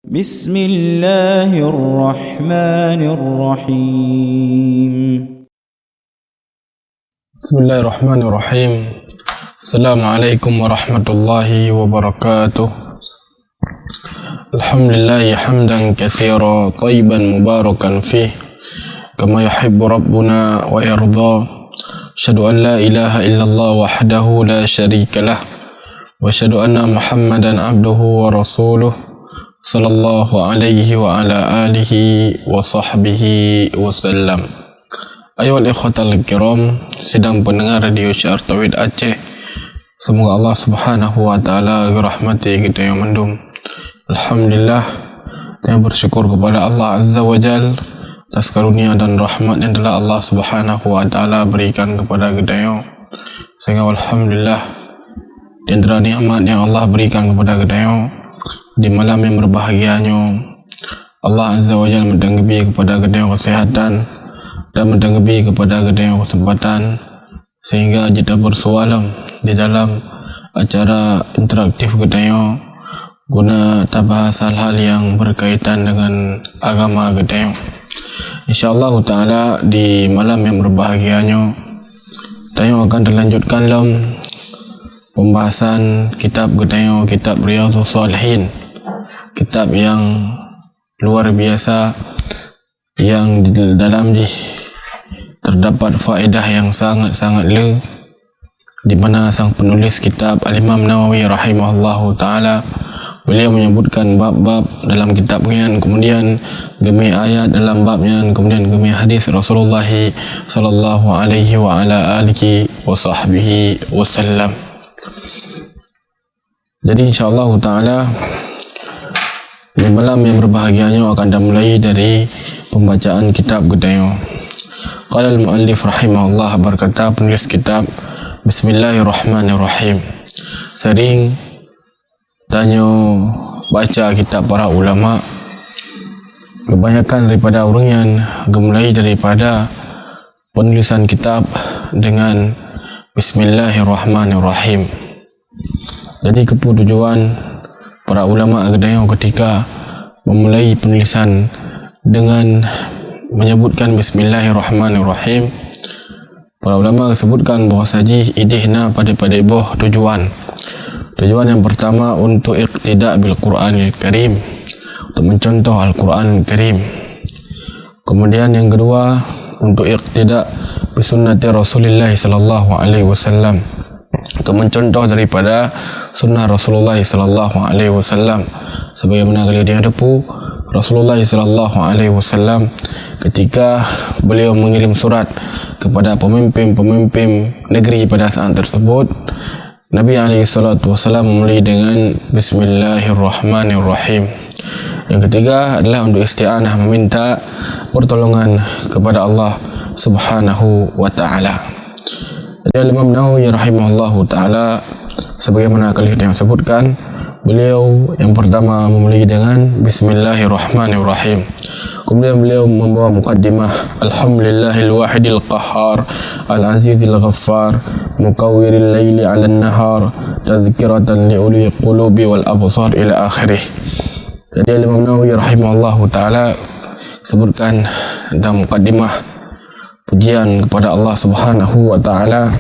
بسم الله الرحمن الرحيم. بسم الله الرحمن الرحيم. السلام عليكم ورحمة الله وبركاته. الحمد لله حمدا كثيرا طيبا مباركا فيه كما يحب ربنا ويرضى. أشهد أن لا إله إلا الله وحده لا شريك له وأشهد أن محمدا عبده ورسوله صلى الله عليه وعلى آله وصحبه وسلم. Ayuhal ikhwatal kiram, sedang pendengar radio Syiar Tauhid Aceh, semoga Allah subhanahu wa ta'ala rahmati kita yang mendung. Alhamdulillah, kita bersyukur kepada Allah azza wa jal atas karunia dan rahmat yang telah Allah subhanahu wa ta'ala berikan kepada kita yang, sehingga alhamdulillah di antara nikmat yang Allah berikan kepada kita yang di malam yang berbahagianya, Allah azza wa jal mendengbi kepada kita yang kesehatan dan mendengbi kepada kita yang kesempatan, sehingga kita bersualam di dalam acara interaktif kita yang guna tabahas hal-hal yang berkaitan dengan agama kita yang, insyaallah ta'ala di malam yang berbahagianya kita yang akan dilanjutkan dalam pembahasan kitab kita yang, kitab Riyadhus Shalihin, kitab yang luar biasa yang di dalam terdapat faedah yang sangat-sangat di mana sang penulis kitab Al-Imam Nawawi rahimahullahu ta'ala, beliau menyebutkan bab-bab dalam kitabnya, kemudian gemi ayat dalam babnya, kemudian gemi hadis Rasulullah sallallahu alaihi wa ala alihi wa sahbihi wasallam. Jadi insyaallah ta'ala di malam yang berbahagianya akan dimulai dari pembacaan kitab kita. Qala al-muallif rahimahullah, berkata penulis kitab, Bismillahirrahmanirrahim. Sering tanya baca kitab para ulama, kebanyakan daripada orang yang gemulai daripada penulisan kitab dengan Bismillahirrahmanirrahim. Jadi keputujuan para ulama agama ketika memulai penulisan dengan menyebutkan Bismillahirrahmanirrahim, para ulama sebutkan bahawa saji idihna pada boh tujuan yang pertama untuk iqtida bil Quranil Karim, untuk mencontoh Al-Quran Karim. Kemudian yang kedua untuk iqtida bi sunnati Rasulullah sallallahu alaihi wasallam, untuk mencontoh daripada sunnah Rasulullah sallallahu alaihi wasallam, sebagaimana kali dia depu Rasulullah sallallahu alaihi wasallam ketika beliau mengirim surat kepada pemimpin-pemimpin negeri pada saat tersebut, Nabi alaihi salatu wasallam memulai dengan Bismillahirrahmanirrahim. Yang ketiga adalah untuk isti'anah, meminta pertolongan kepada Allah subhanahu wa ta'ala. Jadi Imam Nawawi rahimahullahu ta'ala, sebagaimana kali yang sebutkan, beliau yang pertama memulai dengan Bismillahirrahmanirrahim. Kemudian beliau membawa mukaddimah, Alhamdulillahil wahidil qahhar al-azizil ghaffar mukawwiril laili 'alan nahar tadhkiratan li uli qulubi wal absar ila akhirih. Jadi Imam Nawawi rahimahullahu ta'ala sebutkan dalam mukaddimah pujian kepada Allah subhanahu wa ta'ala.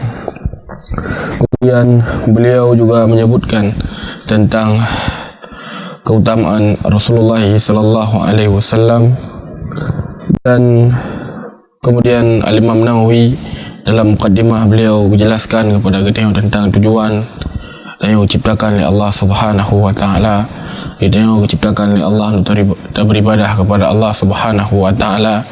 Kemudian beliau juga menyebutkan tentang keutamaan Rasulullah sallallahu alaihi wasallam, dan kemudian Al-Imam Nawawi dalam mukaddimah beliau menjelaskan kepada kita tentang tujuan yang diciptakan oleh Allah subhanahu wa ta'ala, yang diciptakan oleh Allah untuk beribadah kepada Allah subhanahu wa ta'ala.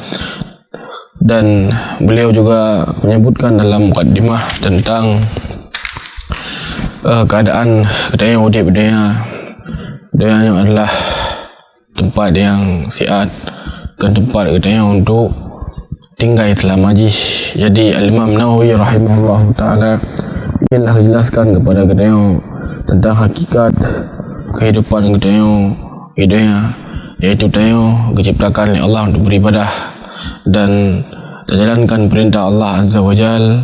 Dan beliau juga menyebutkan dalam mukaddimah tentang keadaan kita yang udip dunia yang adalah tempat yang siat, dan tempat kita yang untuk tinggal selama ji. Jadi Al-Imam Nawawi rahimahullah ta'ala ialah menjelaskan kepada kita yang tentang hakikat kehidupan kita yang dunia, iaitu kita yang diciptakan oleh Allah untuk beribadah dan terjalankan perintah Allah azza wa jal,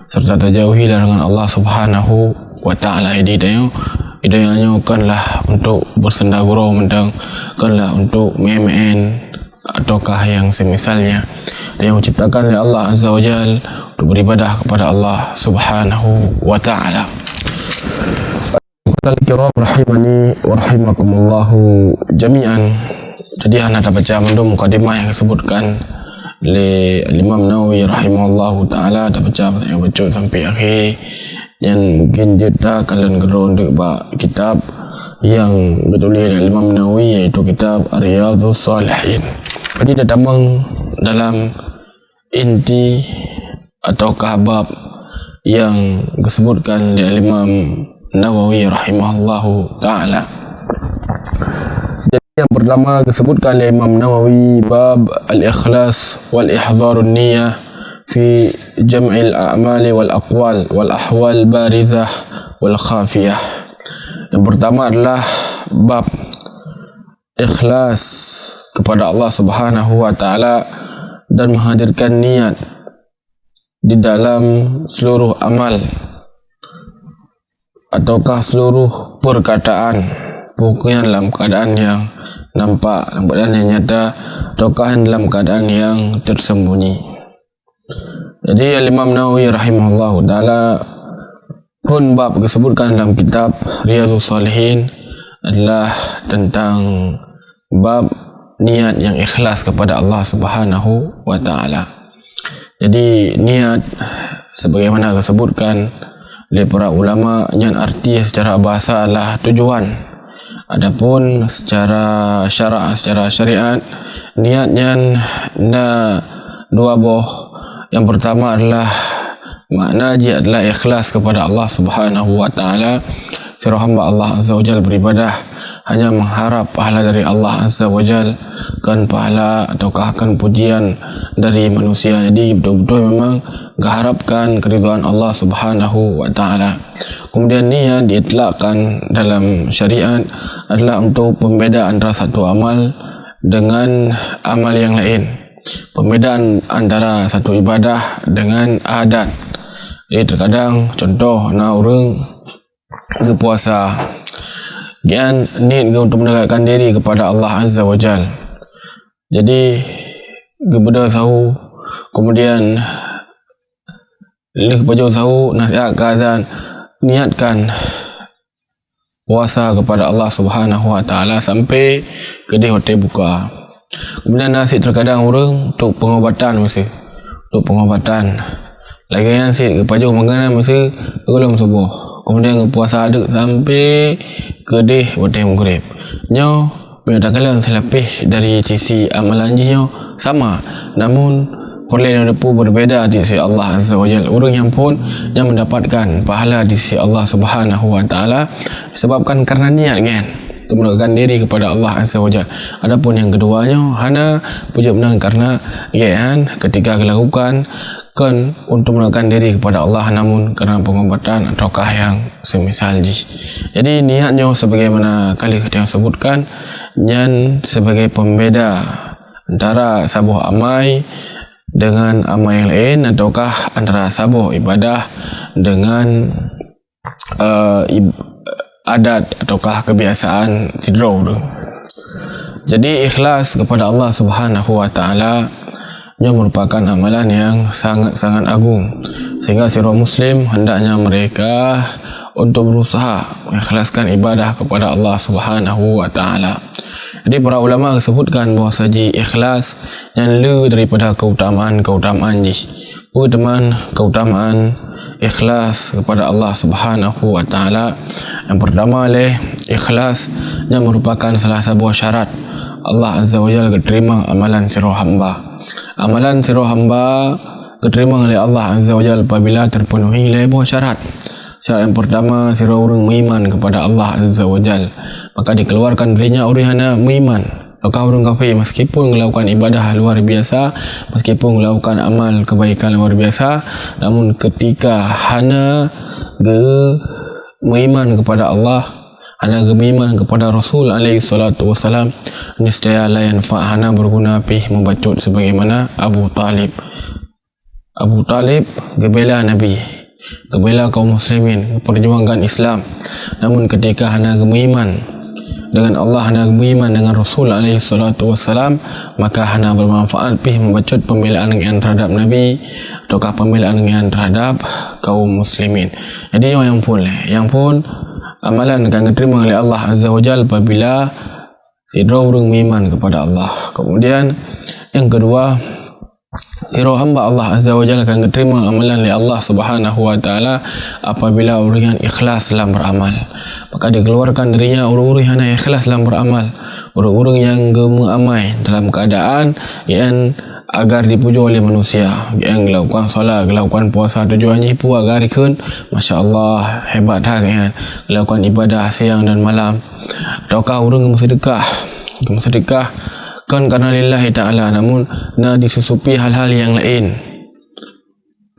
serta terjauhi larangan Allah subhanahu wa ta'ala. Jadi hidayahnya kanlah untuk bersenda gurau mendang, kanlah untuk main-main ataukah yang semisalnya yang diciptakan oleh Allah Azza wa Jal untuk beribadah kepada Allah Subhanahu wa Ta'ala. Al-kiram rahimani wa rahimakumullahu jami'an. Jadi anda dapat baca mendum mukadimah yang disebutkan oleh Imam Nawawi rahimahullahu ta'ala, dapat baca yang baca sampai akhir. Dan mungkin kita kalian gerong dekat kitab yang ditulis oleh Imam Nawawi, iaitu kitab Riyadhus Shalihin. Jadi datang dalam inti atau bab yang disebutkan oleh Imam Nawawi rahimahullahu ta'ala. Jadi yang pertama disebutkan oleh Imam Nawawi, bab al-ikhlas wal ihdharun niyah fi jam'il a'mali wal aqwal wal ahwal barizah wal khafiyah. Yang pertama adalah bab ikhlas kepada Allah Subhanahu wa Ta'ala dan menghadirkan niat di dalam seluruh amal ataukah seluruh perkataan, bukan dalam keadaan yang nampak, dalam keadaan yang nyata, ataukah dalam keadaan yang tersembunyi. Jadi Imam Nawawi rahimahullah ta'ala pun bab disebutkan dalam kitab Riyadhus Shalihin adalah tentang bab niat yang ikhlas kepada Allah Subhanahu wa Ta'ala. Jadi niat sebagaimana disebutkan oleh para ulama, yang arti secara bahasa adalah tujuan. Adapun secara syara', secara syariat, niatnya dua boh. Yang pertama adalah makna dia adalah ikhlas kepada Allah Subhanahu wa Ta'ala. Sirah hamba Allah Azza wa Jal beribadah hanya mengharap pahala dari Allah Azza wa Jal, kan pahala ataukah akan pujian dari manusia. Jadi betul-betul memang mengharapkan keridhaan Allah Subhanahu wa Ta'ala. Kemudian niat diitlakkan dalam syariat adalah untuk pembeda antara satu amal dengan amal yang lain, pembedaan antara satu ibadah dengan adat. Jadi terkadang contoh orang ke puasa gian niat untuk mendekatkan diri kepada Allah Azza wa Jal. Jadi kepada sahu, kemudian lepas sahu nasihat keadaan, niatkan puasa kepada Allah Subhanahu wa Ta'ala sampai kedai hotel buka. Kemudian nasi terkadang orang untuk pengobatan, mesti untuk pengobatan lagi yang si kepaju makanan mesti belum subuh, kemudian puasa aduk sampai kedih hotel maghrib nyo. Bila kalian selapih dari sisi amalan nyo sama, namun perlahan depu berbeza di sisi Allah Azza wa Jalla. Orang yang pun yang mendapatkan pahala di sisi Allah Subhanahu wa Ta'ala disebabkan karena niat kan, mendekatkan diri kepada Allah Azza wa Jalla. Adapun yang keduanya hanya puja benar karena kan ketika dilakukan kan untuk mendekatkan diri kepada Allah, namun karena pengobatan ataukah yang semisal ji. Jadi niatnya sebagaimana kali yang sebutkan yang sebagai pembeda antara sebuah amai dengan amal yang lain, ataukah antara sebuah ibadah dengan adat ataukah kebiasaan sidro. Jadi ikhlas kepada Allah Subhanahu wa Ta'ala ia merupakan amalan yang sangat-sangat agung, sehingga sirah muslim hendaknya mereka untuk berusaha mengikhlaskan ibadah kepada Allah Subhanahu wa Ta'ala. Jadi para ulama sebutkan bahawa saji ikhlas yang lebih daripada keutamaan ji. Teman, keutamaan ikhlas kepada Allah Subhanahu wa Ta'ala. Yang pertama oleh ikhlas yang merupakan salah sebuah syarat Allah Azza wa Jalla diterima amalan sirah hamba. Amalan sirah hamba diterima oleh Allah Azza wa Jalla apabila terpenuhi lima syarat. Syarat yang pertama, sirah orang beriman kepada Allah Azza wa Jalla, maka dikeluarkan darinya orang yang beriman. Maka orang kafir meskipun melakukan ibadah luar biasa, meskipun melakukan amal kebaikan luar biasa, namun ketika hana beriman kepada Allah, hana beriman kepada Rasul alaihi salatu wassalam, niscaya la yanfa, hana berguna pih membacut sebagaimana Abu Talib gebela Nabi. kebela kaum muslimin, perjuangkan Islam. Namun ketika hana beriman dengan Allah, hana beriman dengan Rasul alaihi salatu wassalam, maka hana bermanfaat pih membacut pembelaan yang terhadap Nabi ataukah pembelaan yang terhadap kaum muslimin. Jadi yang pun amalan akan diterima oleh Allah Azza wa Jalla apabila sira urang beriman kepada Allah. Kemudian yang kedua, sira hamba Allah Azza wa Jalla akan diterima amalan oleh Allah Subhanahu wa taala apabila orang yang ikhlas dalam beramal. Maka dikeluarkan darinya orang-orang yang ikhlas dalam beramal, orang-orang yang mengamai dalam keadaan yang agar dipuji oleh manusia, yang melakukan solat, melakukan puasa, tujuannya itu agar ikut, Masya Allah, hebat kan, melakukan ibadah siang dan malam. Ataukah orang bersedekah kan karena lillahi ta'ala, namun disusupi hal-hal yang lain,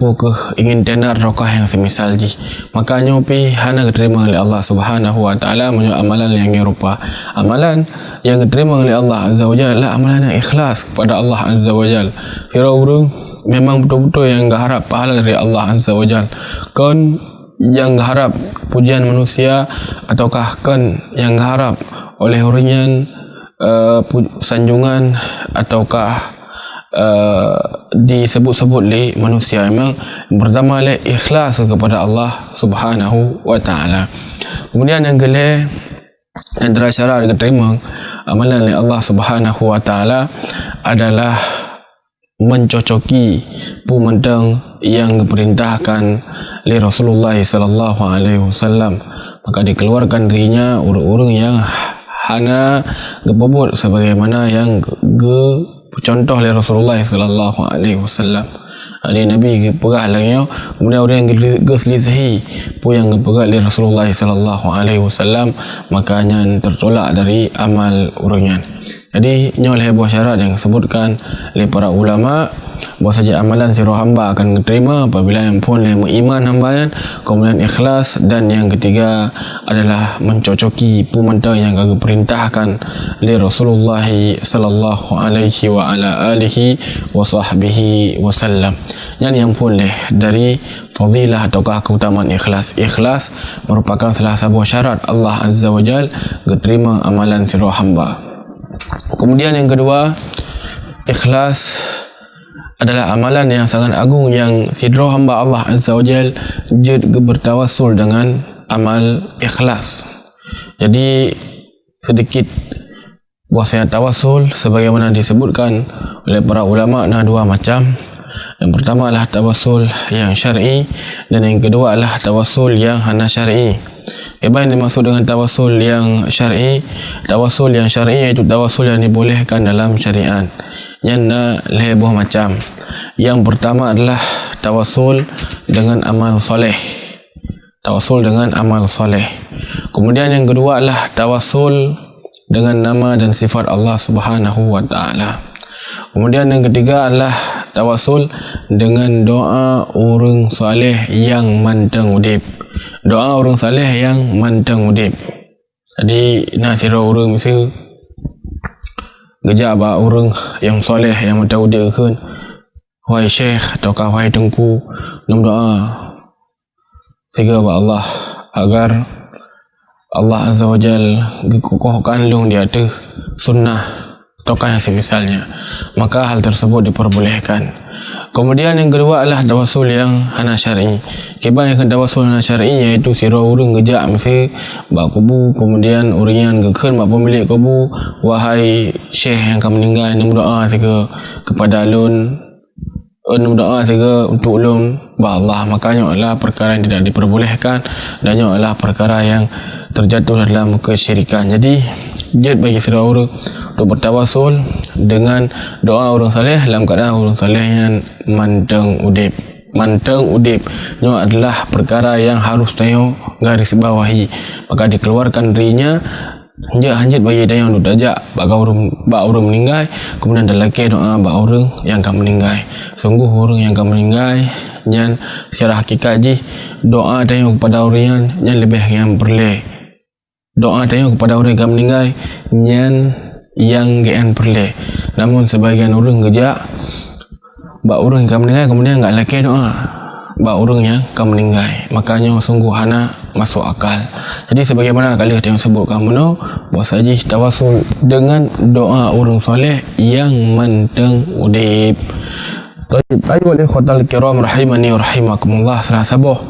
pokok ingin tenar rokah yang semisal ji, makanya pi hana diterima oleh Allah Subhanahu wa taala menyo amalan yang rupa. Amalan yang diterima oleh Allah Azza wa Jalla amalan yang ikhlas kepada Allah Azza wa Jalla. Kira urang memang betul-betul yang enggak harap pahala dari Allah Azza wa Jalla, kan yang enggak harap pujian manusia, ataukah kan yang enggak harap oleh orang sanjungan, ataukah disebut-sebut oleh manusia. Memang pertama adalah ikhlas kepada Allah Subhanahu wa taala. Kemudian yang kedua, antara syarat diterima amalan oleh Allah Subhanahu wa taala adalah mencocoki pemandang yang diperintahkan oleh Rasulullah sallallahu alaihi wasallam. Maka dikeluarkan dirinya orang-orang yang hana gebobot sebagaimana yang contoh oleh Rasulullah sallallahu alaihi wasallam. Ada Nabi pegah lagi, kemudian orang yang geslisahi pun yang pegah oleh Rasulullah sallallahu alaihi wasallam, makanya tertolak dari amal orangnya. Jadi ini oleh buah syarat yang disebutkan oleh para ulama, bahawa saja amalan sira hamba akan diterima apabila yang pun iman hamba, kemudian ikhlas, dan yang ketiga adalah mencocoki pemandang yang diperintahkan oleh Rasulullah sallallahu alaihi wa ala alihi wa sahbihi wasallam. Yang pun dari fadilah ataukah keutamaan ikhlas. Ikhlas merupakan salah satu syarat Allah Azza wa Jalla diterima amalan sira hamba. Kemudian yang kedua, ikhlas adalah amalan yang sangat agung yang sidro hamba Allah Azza wa Jal bertawassul dengan amal ikhlas. Jadi sedikit bahasanya tawassul sebagaimana disebutkan oleh para ulama, dua macam. Yang pertama adalah tawassul yang syar'i, dan yang kedua adalah tawassul yang hana syar'i. Apa yang dimaksud dengan tawassul yang syar'i? Tawassul yang syar'i iaitu tawassul yang dibolehkan dalam syariat. Yang lebih macam. Yang pertama adalah tawassul dengan amal soleh. Tawassul dengan amal soleh. Kemudian yang kedua adalah tawassul dengan nama dan sifat Allah Subhanahu wa taala. Kemudian yang ketiga adalah tawassul dengan doa orang saleh yang mantang udip. Doa orang saleh yang mantang udip. Jadi sira orang mesti gejak ba orang yang saleh yang mantang udip kan. Wahai syekh ataukah wahai tengku, nom doa sehingga ba Allah agar Allah Azza wa Jalla kukuhkan long di atas sunnah ataukah yang semisalnya, maka hal tersebut diperbolehkan. Kemudian yang kedua adalah tawassul yang hana syar'i. Keba yang tawassul hana syar'i iaitu sira urang gejak mesti ba kubu, kemudian orang yang gekeun ba pemilik kubu, wahai syekh yang akan meninggal, nom doa kepada alun, doa untuk ulun ba Allah. Makanya adalah perkara yang tidak diperbolehkan, dan adalah perkara yang terjatuh dalam kesyirikan. Jadi jad bagi sira orang untuk bertawassul dengan doa orang saleh dalam keadaan orang saleh yang mantang udip. Mantang udip ini adalah perkara yang harus tayo garis bawahi. Maka dikeluarkan dirinya hanjat bagi dia yang duduk ajak ba orang meninggal, kemudian dalake doa ba orang yang akan meninggal. Sungguh orang yang akan meninggal yang secara hakikat ji doa dia kepada orang yang lebih yang perle. Doa dia kepada orang yang akan meninggal yang gian perle. Namun sebagian orang gejak ba orang yang akan meninggal kemudian enggak laki doa. ba orang yang akan meninggal. Makanya sungguh hana masuk akal. Jadi sebagaimana kali yang sebutkan muno, bahasa haji tawasul dengan doa orang soleh yang manteng udip. Baik, ayuhal ikhwatal kiram rahimani wa rahimakumullah, salah sabuh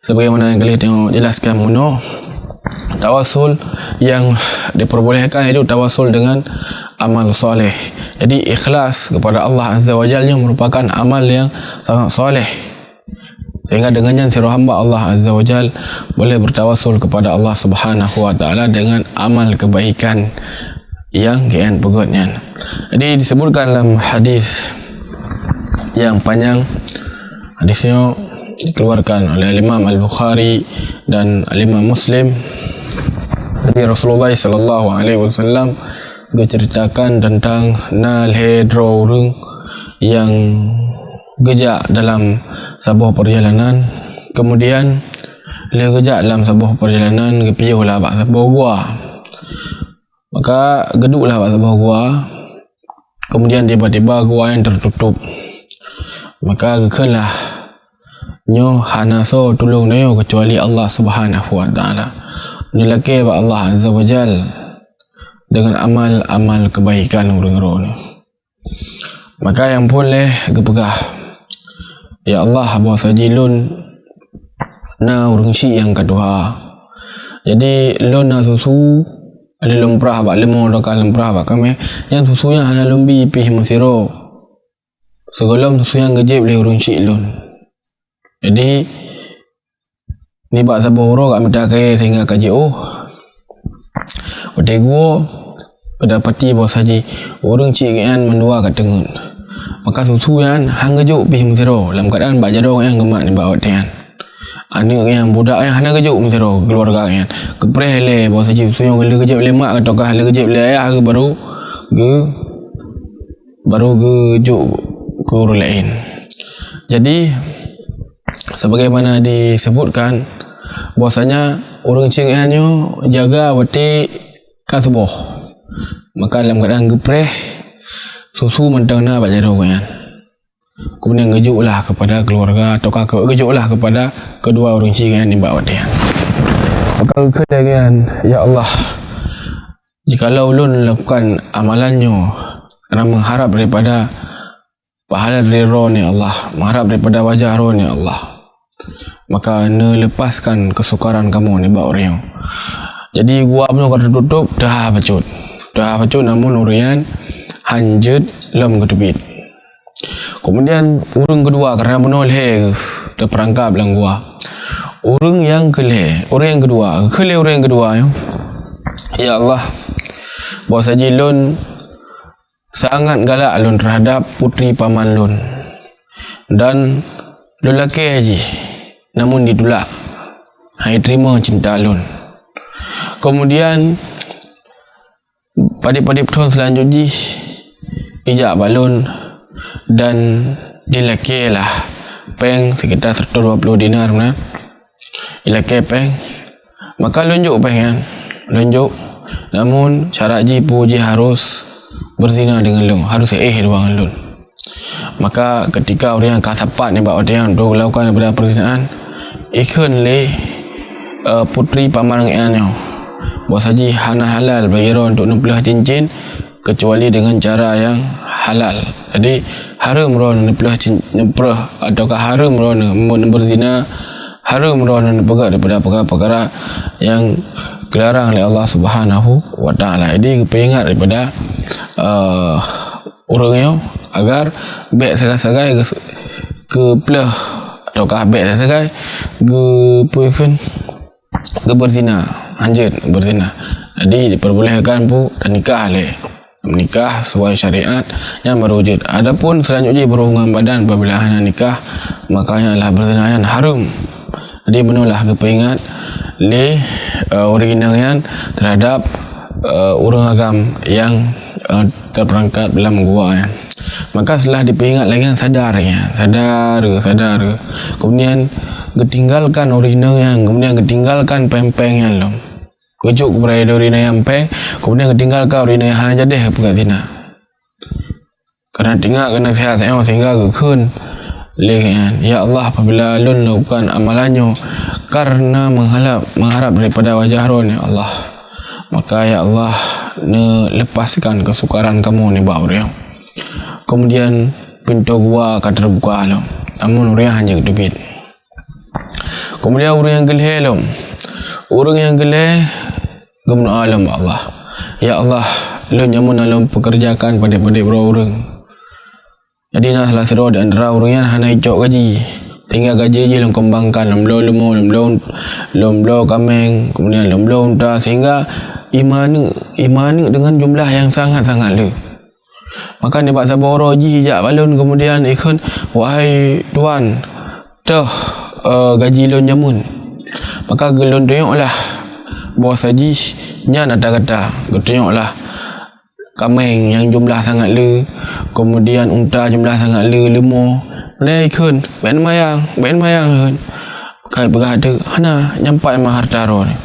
sebagaimana yang kali tengok jelaskan muno, tawasul yang diperbolehkan itu tawasul dengan amal soleh. Jadi ikhlas kepada Allah Azza wa Jalla merupakan amal yang sangat soleh, sehingga dengannya si hamba Allah Azza wa Jalla boleh bertawasul kepada Allah Subhanahu wa taala dengan amal kebaikan yang kian pegutnya. Jadi disebutkan dalam hadis yang panjang, hadisnya dikeluarkan oleh Imam Al-Bukhari dan Imam Muslim, dari Rasulullah sallallahu alaihi wasallam menceritakan tentang nalhedro orang yang gejak dalam sebuah perjalanan, kemudian dia gejak dalam sebuah perjalanan kepiuhlah bak sebuah gua, maka geduklah bak sebuah gua, kemudian tiba-tiba gua yang tertutup, maka gekenlah nyo hanaso tulung nyo kecuali Allah Subhanahu wa taala. Nilake ba Allah Azza wa Jal dengan amal-amal kebaikan urang-urang. Maka yang boleh gepegah, ya Allah bawa sajilun na urang si yang kedua. Jadi lon na susu ada lemprah ba lemo dokal lemprah ba kami yang susunya hana lumbi pih masiro. Segala susu yang gejep le urang si lon. Jadi ni bak sabah orang kat minta kaya sehingga kaji Wadai gua kedapati bahawa saji orang cik kan mendua kat tengun, maka susu yang hang gejuk pih mesiro dalam keadaan bak jadong yang gemak ni bak wadai kan anak yang budak yang hana gejuk mesiro keluarga kan kepreh le bahawa saji susu yang le gejep le mak ataukah le gejep le ayah ke baru gejuk ke orang lain. Jadi sebagaimana disebutkan bahwasanya orang cinganya jaga wati kan subuh, maka dalam keadaan gepreh susu mentang na bak jadong kan, kemudian gejuklah kepada keluarga atau gejuklah kepada kedua orang cinganya ni bak wati kan. Maka kemudian ya Allah, jikalau ulun lakukan amalannya kerana mengharap daripada pahala dari roh ni Allah, mengharap daripada wajah roh ni Allah, maka lepaskan kesukaran kamu ni bak orang. Jadi gua pun kalau tertutup dah pacut namun orang hanjut lam ketubit. Kemudian orang kedua kerana menoleh terperangkap dalam gua. Orang yang kedua ya Allah, bahawa saji lun sangat galak lun terhadap putri paman lun, dan lelaki haji namun ditolak, hai terima cinta lun. Kemudian pada tahun selanjutnya ijak balun dan dilaki lah peng sekitar 120 dinar benar, dilaki peng, maka lunjuk peng kan, lunjuk, namun syarat ji puji harus berzina dengan lun, harus dengan lun. Maka ketika orang yang kasapat ni bak orang yang melakukan daripada perzinahan, ikun le putri paman nganyo bahawa saji hana halal bagi orang untuk nempelah cincin kecuali dengan cara yang halal. Jadi haram orang nempelah nemprah ataukah haram orang berzina, haram orang berpegang daripada perkara-perkara yang dilarang oleh Allah Subhanahu wa taala. Jadi peringat daripada orangnya agar baik sagai-sagai ke pelah ataukah baik sagai ke berzina, hanjut berzina. Jadi diperbolehkan pun dan menikah sesuai syariat yang berwujud. Adapun selanjutnya berhubungan badan apabila hendak nikah, makanya adalah berzina yang haram. Jadi benulah kepingat le orang terhadap orang agam yang terperangkap dalam gua kan. Maka setelah diperingat lagi sadar. Kemudian ketinggalkan orina yang, kemudian ketinggalkan pempeng yang lom. Kejuk kepada orina yang peng, kemudian ketinggalkan orina yang hanya jadi pekat zina. Karena tinggal kena sihat sehingga kekun Lihat, ya Allah, apabila lun lakukan amalannya karena mengharap daripada wajah roh, ya Allah, maka ya Allah ne lepaskan kesukaran kamu ni bauriang. Kemudian pintu gua akan terbuka lo, namun orang hanya kedebit. Kemudian orang yang geleh lo, orang yang geleh gemnu alam Allah, ya Allah, lo nyamun alam pekerjakan pada orang. Jadi nak salah seru dan antara orang yang hana icok gaji, tinggal gaji je long kembangkan, lomlo kameng, kemudian lomlo unta, sehingga imani dengan jumlah yang sangat-sangat le. Maka ni baksa boro ji jak balun, kemudian ikun wahai tuan, dah gaji lon nyamun. Maka gelon tengoklah bos haji nya nak kata tengoklah kameng yang jumlah sangat le, kemudian unta jumlah sangat le, lemah ikun ben mayang kan kai berada hana nyampai mah harta ro ni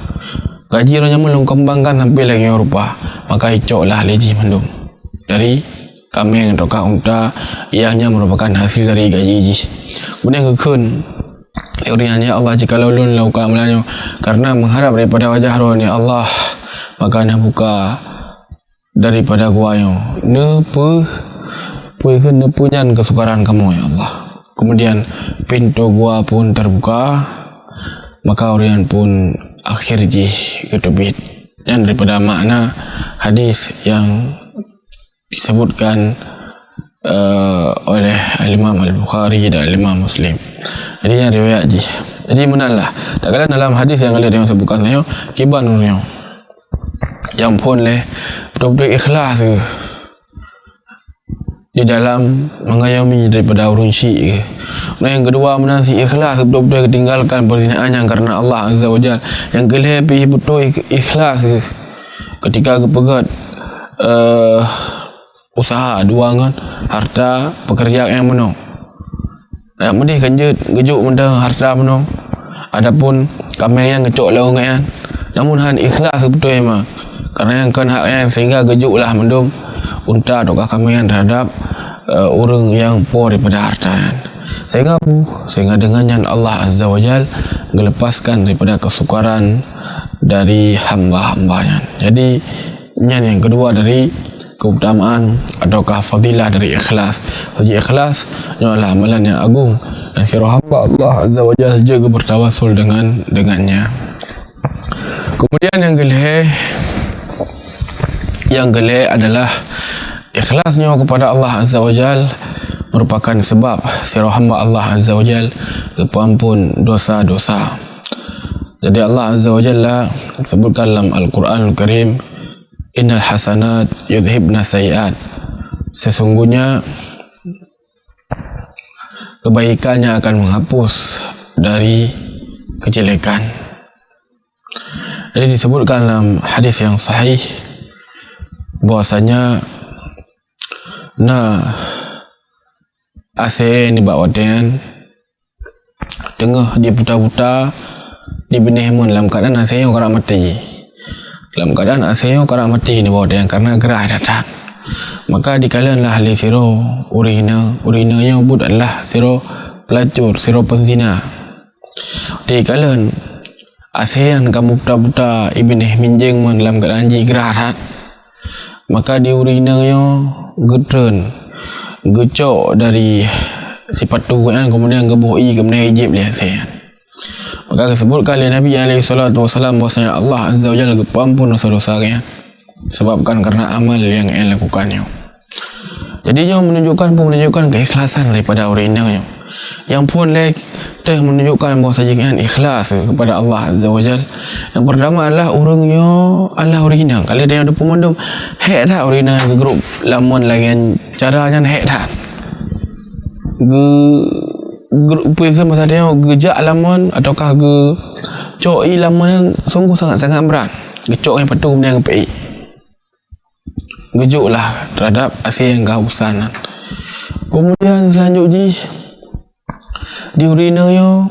gaji ro nyamun kembangkan sampai lagi rupa. Maka icoklah leji mandum dari kameng atau unta yang merupakan hasil dari gaji ji. Kemudian kekun Urian, ya Allah, jika lulun lakukan amalannya karena mengharap daripada wajah roh ni Allah, maka nak buka daripada guayo nepunyan kesukaran kamu, ya Allah. Kemudian pintu gua pun terbuka, maka Urian pun akhir ji ketubit. Dan daripada makna hadis yang disebutkan oleh Imam Al-Bukhari dan Imam Muslim. Jadi yang riwayat ji. Jadi menanlah. Tak dalam hadis yang ada yang sebutkan saya kiban Urian yang pun betul-betul ikhlas ke di dalam mengayomi daripada urun syi'i ke. Yang kedua menasi ikhlas betul-betul tinggalkan perzinaannya karena Allah Azza wa Jalla. Yang kelebih betul ikhlas ke ketika kepegat usaha duangan harta pekerjaan yang menang. Yang medih kanjut gejuk mendang harta menang. Adapun kami yang ngecok laung kan. Namun han ikhlas betul memang. Karena yang kan haknya sehingga gejuklah mendum unta atau kami yang terhadap orang yang poor daripada harta. Sehingga dengannya Allah Azza wa Jal melepaskan daripada kesukaran dari hamba-hambanya. Jadi yang kedua dari keutamaan ataukah fadilah dari ikhlas. Jadi ikhlas adalah amalan yang agung dan sirah hamba Allah Azza wa Jal juga bertawasul dengannya. Kemudian yang geleh adalah ikhlasnya kepada Allah Azza wa Jal merupakan sebab sirah hamba Allah Azza wa Jal kepampun dosa-dosa. Jadi Allah Azza wa Jalla sebutkan dalam Al-Quran Al-Karim, innal hasanat yudhibna sayiat, sesungguhnya kebaikannya akan menghapus dari kejelekan. Jadi disebutkan dalam hadis yang sahih bahwasanya ase ni bawa dengan tengah dia buta-buta di benih mun dalam keadaan ase yang orang mati. Dalam keadaan ase yang orang mati ni bawa dengan karena gerah datang. Maka dikalanlah ahli siro urina yang but adalah siro pelacur, siro penzina. Dikalan ase yang kamu buta-buta benih minjeng mun dalam keadaan gerah datang. Maka di urina yang gecok dari sifat tu kan, kemudian geboi kemudian hijab lihat saya. Maka disebutkan oleh Nabi SAW bahwasanya Allah Azza wa Jalla pengampun dosa-dosa kan, sebabkan karena amal yang lakukannya. Jadi yang menunjukkan keikhlasan daripada urina yang pun menunjukkan bahwasanya ikhlas kepada Allah Azza wa Jalla. Yang pertama adalah orangnya Allah urina. Kalau dia ada pemandum hek dah urina ke grup lamun lagian caranya hek dah. Grup pun masa dia gejak lamun ataukah ge coi lamun sungguh sangat-sangat berat. Gecok yang patuh kemudian ngepei. Gejuklah terhadap asyik yang kehausan. Kemudian selanjutnya di urina yo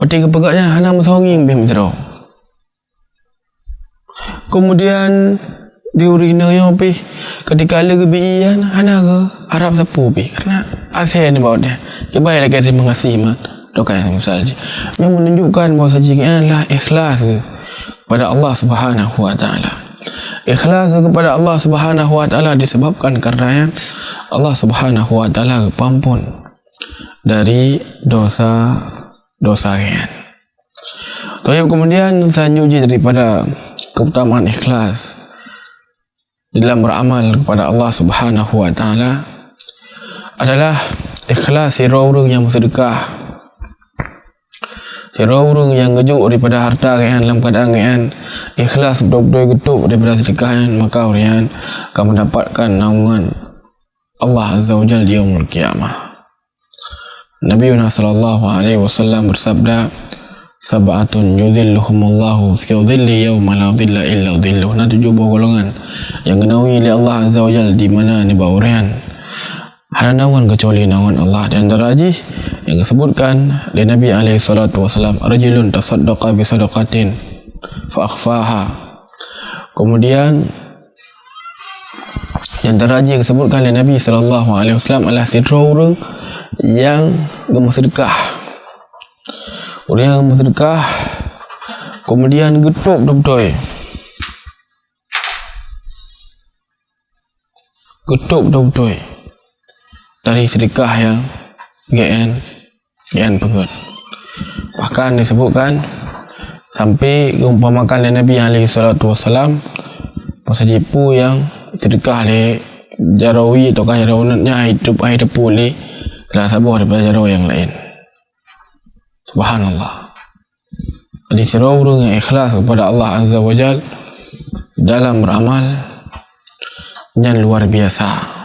pati kepegaknya hana mesonging bem zero. Kemudian dia urinanya pi ketika ada kebiian ana ke Arab sapu pi karena ASEAN ni bawa dia kebayang lagi terima kasih man dokai misalnya yang menunjukkan bahawa sajian lah ikhlas kepada Allah Subhanahu wa taala. Ikhlas kepada Allah Subhanahu wa taala disebabkan karena Allah Subhanahu wa taala pengampun dari dosa kalian. Kemudian selanjutnya daripada keutamaan ikhlas dalam beramal kepada Allah Subhanahu wa taala adalah ikhlas orang yang bersedekah. Orang yang gejuk daripada harta kalian dalam keadaan kalian ikhlas betul-betul getuk daripada sedekah kalian, maka kalian akan mendapatkan naungan Allah Azza wa Jalla di yaumul qiyamah. Nabi sallallahu alaihi wasallam bersabda, sab'atun yudhilluhumullahu fi dhilli yawma la dhilla illa dhilluh. Nah, 7 golongan yang dinaungi oleh Allah Azza wa Jalla di mana ni baurian ada naungan kecuali naungan Allah. Di antara haji yang disebutkan oleh Nabi alaihi salatu wasallam, rajulun tasaddaqa bi sadaqatin fa akhfaha. Kemudian di antara haji yang disebutkan oleh Nabi sallallahu alaihi wasallam adalah orang yang bersedekah. Orang yang bersedekah kemudian getuk betul-betul. Getuk betul-betul dari sedekah yang GN pegut. Bahkan disebutkan sampai umpamakan oleh Nabi alaihi salatu wasallam pasal jipu yang sedekah le jarawi atau jarawnya hidup boleh telah sabar daripada jaraw yang lain. Subhanallah. Jadi orang yang ikhlas kepada Allah Azza wa Jalla dalam beramal yang luar biasa.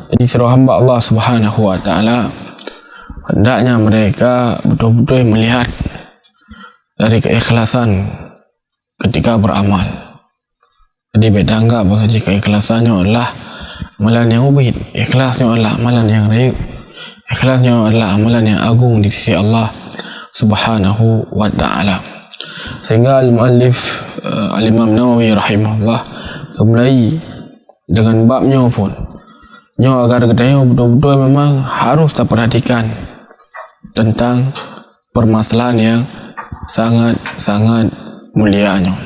Jadi seluruh hamba Allah Subhanahu wa taala hendaknya mereka betul-betul melihat dari keikhlasan ketika beramal. Jadi beda anggap bahawa keikhlasannya adalah amalan yang ubid, ikhlasnya adalah amalan yang raib, ikhlasnya adalah amalan yang agung di sisi Allah Subhanahu wa taala. Sehingga al-muallif al-Imam Nawawi rahimahullah mulai dengan babnya pun agar kita betul-betul memang harus terperhatikan tentang permasalahan yang sangat mulianya.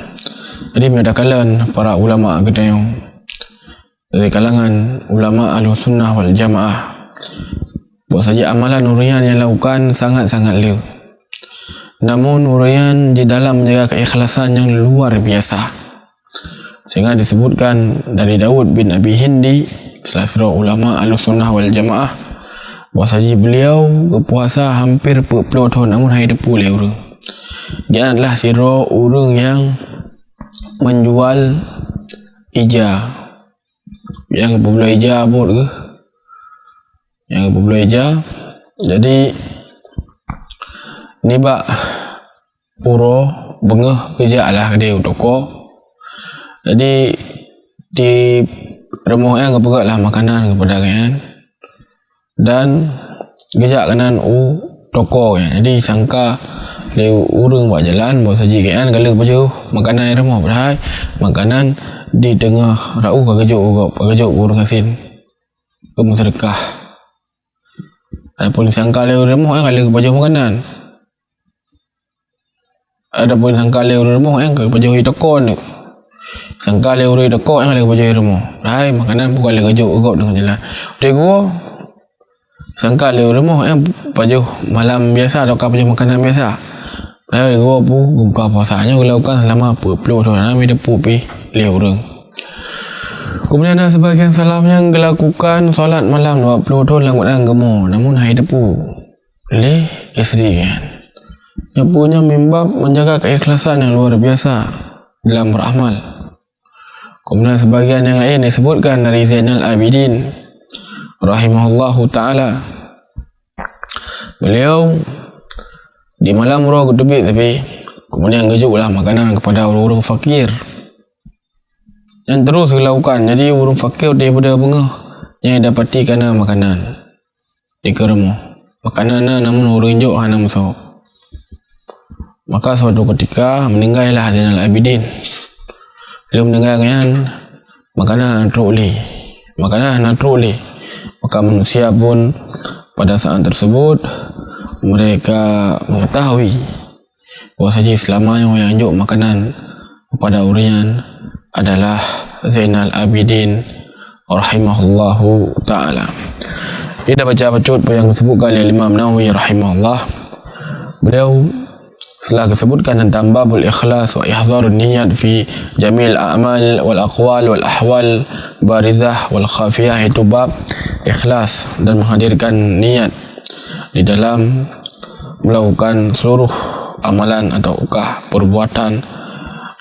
Jadi medakalan para ulama kita dari kalangan ulama Ahlussunnah wal Jamaah bahawa saja amalan urian yang lakukan sangat-sangat liu. Namun urian di dalam menjaga keikhlasan yang luar biasa. Sehingga disebutkan dari Daud bin Abi Hindi, salah seorang ulama Ahlussunnah wal Jamaah, bahawa saja beliau berpuasa hampir 40 tahun namun hidup boleh orang. Dia adalah orang yang menjual ija. Yang berbela ija abot ke? Yang berbela ija. Jadi ni bak uro bengah kerja lah dia toko. Jadi di rumah yang kepegat lah makanan kepada kalian dan gejak kanan toko kan. Jadi sangka dia urung buat jalan bawa saji kan kalau baju makanan yang rumah padahal makanan di tengah rau kagajok urung asin kamu sedekah. Adapun sangka dia rumah yang kalau baju makanan, adapun sangka dia rumah yang kalau baju toko ni sangka dia urung toko yang kalau baju rumah padahal makanan bukan lagi kagajok dengan jalan dia gua sangka dia rumah yang baju malam biasa atau baju makanan biasa. Lalu gua buka puasanya gua lakukan selama 40 tahun nama dia pupi liu orang. Kemudian ada sebagian salam yang dilakukan solat malam 20 tahun dalam keadaan gemuk namun hai depu le isteri kan. Yang punya mimbab menjaga keikhlasan yang luar biasa dalam beramal. Kemudian sebagian yang lain disebutkan dari Zainal Abidin rahimahullahu taala. Beliau di malam roh gedebik tapi kemudian ngejuklah makanan kepada orang-orang fakir yang terus dilakukan. Jadi orang fakir daripada bengah yang dapati kerana makanan di keremu makanan namun orang juk hana masuk. Maka suatu ketika meninggallah Zainal Abidin. Beliau meninggalkan makanan teroleh. Maka manusia pun pada saat tersebut mereka mengetahui bahwasanya selamanya yang unjuk makanan kepada urian adalah Zainal Abidin rahimahullahu ta'ala. Kita baca bacut yang disebutkan oleh Imam Nawawi rahimahullah. Beliau setelah disebutkan tentang babul ikhlas wa ihzarun niyat fi jamil a'mal wal aqwal wal ahwal barizah wal khafiyah, itu bab ikhlas dan menghadirkan niat di dalam melakukan seluruh amalan ataukah perbuatan,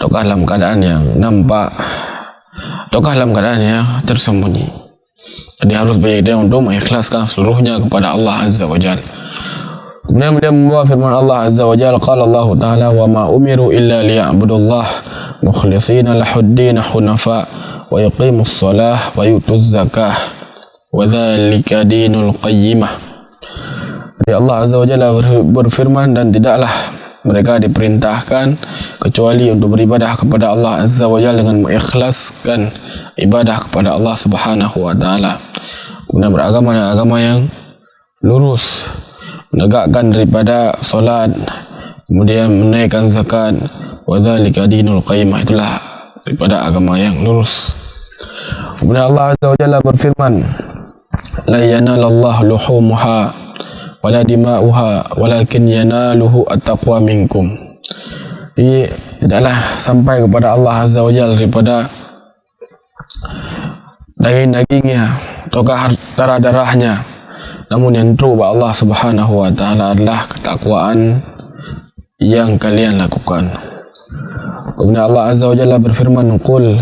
ataukah dalam keadaan yang nampak ataukah dalam keadaan yang tersembunyi. Jadi harus berjaya untuk mengikhlaskan seluruhnya kepada Allah Azza wa Jalla. Kemudian beliau membawa firman Allah Azza wa Jalla, qala Allah Ta'ala, wa ma umiru illa liya'budullah mukhlishina lahuddin hunafa wa yuqimus salah wa yutuz zakah wa dzalika dinul qayyimah. Jadi Allah Azza wa Jalla berfirman, dan tidaklah mereka diperintahkan kecuali untuk beribadah kepada Allah Azza wa Jalla dengan mengikhlaskan ibadah kepada Allah Subhanahu wa Ta'ala, kemudian beragama dengan agama yang lurus, menegakkan daripada solat, kemudian menaikkan zakat, wa dzalika dinul qayyimah, itulah daripada agama yang lurus. Kemudian Allah Azza wa Jalla berfirman, la yanalallahu luhumuha wala dima'uha walakin yanaluhu at-taqwa minkum. Jadi tidaklah sampai kepada Allah Azza wa Jalla daripada daging-dagingnya ataukah darah-darahnya, namun yang true bagi Allah Subhanahu wa Ta'ala adalah ketakwaan yang kalian lakukan. Kemudian Allah Azza wa Jalla berfirman, qul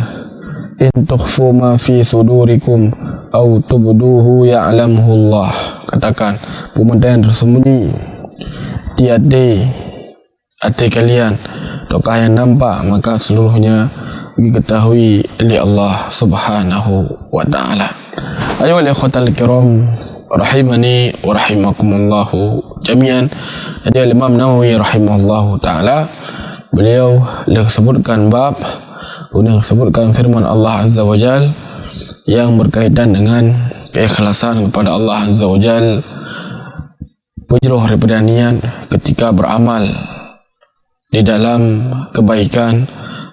in tukhfu ma fi sudurikum aw tubduhu ya'lamuhu Allah. Katakan, benda yang tersembunyi di hati kalian ataukah yang nampak, maka seluruhnya diketahui oleh Allah Subhanahu wa Ta'ala. Ayuhal ikhwatal kiram rahimani wa rahimakumullahu jami'an. Jadi Imam Nawawi rahimahullahu ta'ala, beliau disebutkan bab, kemudian disebutkan firman Allah Azza wa Jal yang berkaitan dengan keikhlasan kepada Allah Azza wa Jal, penjuru daripada niat ketika beramal di dalam kebaikan,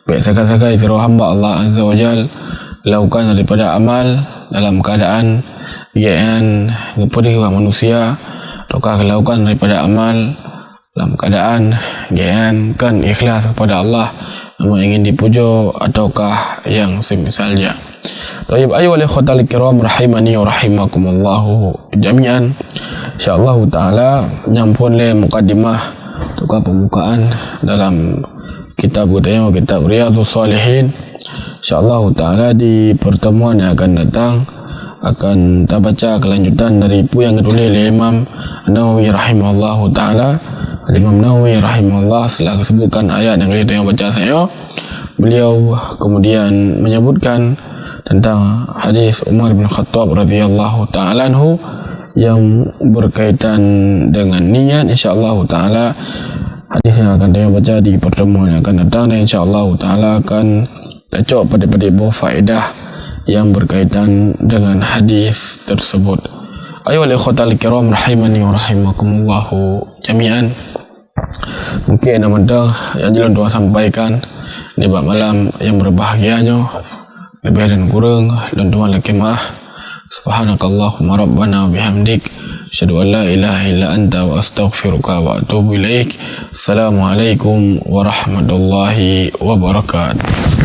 baik sekali-sekali tiru hamba Allah Azza wa Jal lakukan daripada amal dalam keadaan yang kepada manusia, ataukah lakukan daripada amal dalam keadaan yang kan ikhlas kepada Allah, namun ingin dipuja ataukah yang semisalnya. Baik, ayyuhal ikhwatal kiram rahimani wa rahimakumullahu jami'an. Insyaallah taala nyampun le mukadimah ataukah pembukaan dalam kitab kita, kitab Riyadhus Shalihin. InsyaAllah ta'ala di pertemuan yang akan datang akan kita baca kelanjutan dari buku yang ditulis oleh Imam Nawawi rahimahullah ta'ala. Imam Nawawi rahimahullah setelah disebutkan ayat yang kita baca saya, beliau kemudian menyebutkan tentang hadis Umar bin Khattab radhiyallahu ta'ala anhu yang berkaitan dengan niat. InsyaAllah ta'ala hadis yang akan kita baca di pertemuan yang akan datang, dan InsyaAllah ta'ala akan cocok pada buah faedah yang berkaitan dengan hadis tersebut. Ayuhal ikhwatal kiram rahimani wa rahimakumullahu jami'an. Mungkin ada yang jalan doa sampaikan di malam yang berbahagianya, lebih dan kurang dan doa lakimah. Subhanakallahumma rabbana bihamdik, asyhadu an la ilaha illa anta wa astaghfiruka wa atubu ilaik. Assalamualaikum warahmatullahi wabarakatuh.